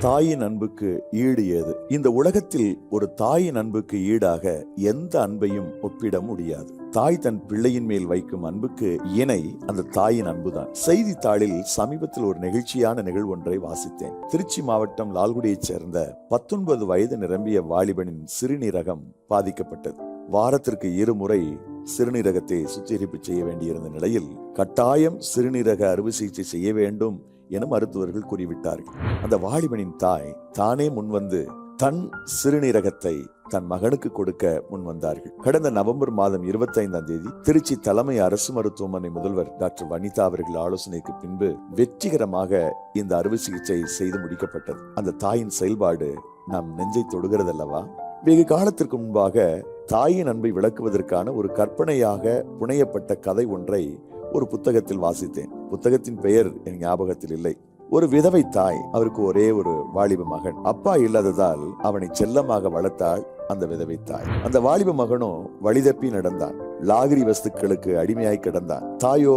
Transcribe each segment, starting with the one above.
தாயின் அன்புக்கு ஈடு ஏது? இந்த உலகத்தில் ஒரு தாயின் அன்புக்கு ஈடாக எந்த அன்பையும் ஒப்பிட முடியாது. தாய் தன் பிள்ளையின் மேல் வைக்கும் அன்புக்கு இணை அந்த தாயின் அன்புதான். செய்தித்தாளில் சமீபத்தில் ஒரு நெகிழ்ச்சியான நிகழ்வு ஒன்றை வாசித்தேன். திருச்சி மாவட்டம் லால்குடியைச் சேர்ந்த 19 வயது நிரம்பிய வாலிபனின் சிறுநீரகம் பாதிக்கப்பட்டது. வாரத்திற்கு 2 முறை சிறுநீரகத்தை சுத்திகரிப்பு செய்ய வேண்டியிருந்த நிலையில் கட்டாயம் சிறுநீரக அறுவை சிகிச்சை செய்ய வேண்டும் என மருத்துவர்கள் கூறிவிட்டார்கள். அந்த வாலிபனின் தாய் தானே முன்வந்து தன் சிறுநீரகத்தை தன் மகனுக்கு கொடுக்க முன்வந்தார்கள். கடந்த நவம்பர் மாதம் 25ஆம் தேதி திருச்சி தலைமை அரசு மருத்துவமனை முதல்வர் டாக்டர் வனிதா அவர்கள் ஆலோசனைக்கு பின்பு வெற்றிகரமாக இந்த அறுவை சிகிச்சை செய்து முடிக்கப்பட்டது. அந்த தாயின் செயல்பாடு நாம் நெஞ்சை தொடுகிறதல்லவா? வெகு காலத்திற்கு முன்பாக தாயின் அன்பை விளக்குவதற்கான ஒரு கற்பனையாக புனையப்பட்ட கதை ஒன்றை ஒரு புத்தகத்தில் வாசித்தேன். புத்தகத்தின் பெயர் என் ஞாபகத்தில் இல்லை. ஒரு விதவை தாய், அவருக்கு ஒரே ஒரு வாலிப மகன். அப்பா இல்லாததால் அவனை செல்லமாக வளர்த்தாள் அந்த விதவை தாய். அந்த வாலிப மகனோ வழிதப்பி நடந்தான். லாகிரி வஸ்துக்களுக்கு அடிமையாய் கிடந்தான். தாயோ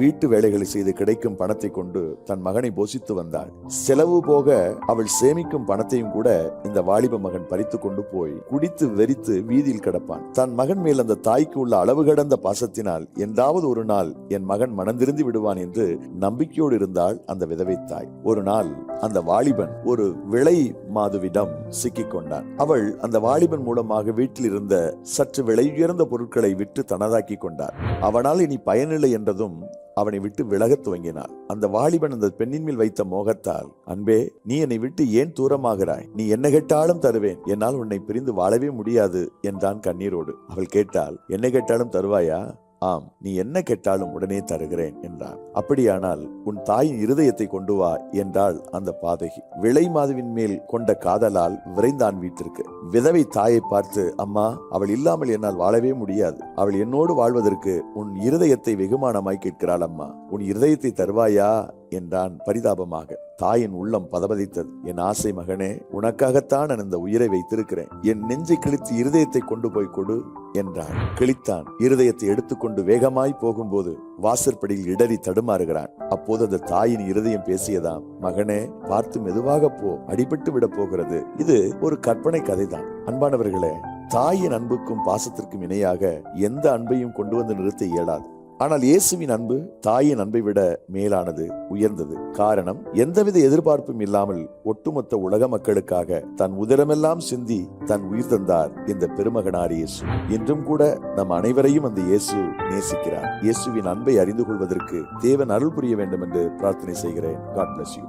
வீட்டு வேலைகளை செய்து கிடைக்கும் பணத்தை கொண்டு தன் மகனை போஷித்து வந்தாள். செலவு போக அவள் சேமிக்கும் பணத்தையும் கூட இந்த வாலிப மகன் பறித்து கொண்டு போய் குடித்து வெறித்து வீதியில் கிடப்பான். தன் மகன் மேல் அந்த தாய்க்கு உள்ள அளவு கடந்த பாசத்தினால் என்றாவது ஒரு நாள் என் மகன் மனந்திருந்து விடுவான் என்று நம்பிக்கையோடு இருந்தாள் அந்த விதவை தாய். ஒரு நாள் அந்த வாலிபன் ஒரு விலை மாதுவிடம் சிக்கிக் கொண்டான். அவள் அந்த வாலிபன் மூலமாக வீட்டில் இருந்த சற்று விலை உயர்ந்த பொருட்களை விற்று தனதாக்கி கொண்டார். அவனால் இனி பயனில்லை என்றதும் அவனை விட்டு விலகத் துவங்கினார். அந்த வாலிபன் அந்த பெண்ணின் மேல் வைத்த மோகத்தால், அன்பே, நீ என்னை விட்டு ஏன் தூரமாகிறாய்? நீ என்ன கேட்டாலும் தருவேன், என்னால் உன்னை பிரிந்து வாழவே முடியாது என்றான் கண்ணீரோடு. அவள் கேட்டாள், என்ன கேட்டாலும் தருவாயா? ஆம், நீ என்ன கேட்டாலும் உடனே தருகிறேன் என்றான். அப்படியானால் உன் தாயின் இருதயத்தை கொண்டு வா என்றாள் அந்த பாதகி. விலை மாதுவின் மேல் கொண்ட காதலால் விரைந்தான் வீட்டிற்கு. விதவை தாயை பார்த்து, அம்மா, அவள் இல்லாமல் என்னால் வாழவே முடியாது. அவள் என்னோடு வாழ்வதற்கு உன் இருதயத்தை வெகுமானமாய் கேட்கிறாள் அம்மா. உன் இருதயத்தை தருவாயா என்றான் பரிதாபமாக. தாயின் உள்ளம் பதபதித்தது. என் ஆசை மகனே, உனக்காகத்தான் நான் இந்த உயிரை வைத்திருக்கிறேன். என் நெஞ்சை கிழித்து இருதயத்தை கொண்டு போய் கொடு என்றான். கிழித்தான். இருதயத்தை எடுத்துக்கொண்டு வேகமாய் போகும்போது வாசற்படியில் இடறி தடுமாறுகிறான். அப்போது அந்த தாயின் இருதயம் பேசியதாம், மகனே, பார்த்து மெதுவாக போ, அடிபட்டு விட போகிறது. இது ஒரு கற்பனை கதைதான். அன்பானவர்களே, தாயின் அன்புக்கும் பாசத்திற்கும் இணையாக எந்த அன்பையும் கொண்டு வந்து நிறுத்த இயலாது. ஆனால் இயேசுவின் அன்பு தாயின் அன்பை விட மேலானது, உயர்ந்தது. காரணம், எந்தவித எதிர்பார்ப்பும் இல்லாமல் ஒட்டுமொத்த உலக மக்களுக்காக தன் உதரமெல்லாம் சிந்தி தன் உயிர் தந்தார் இந்த பெருமகனார் இயேசு. இன்றும் கூட நம் அனைவரையும் அந்த இயேசு நேசிக்கிறார். இயேசுவின் அன்பை அறிந்து கொள்வதற்கு தேவன் அருள் புரிய வேண்டும் என்று பிரார்த்தனை செய்கிறேன். God bless you.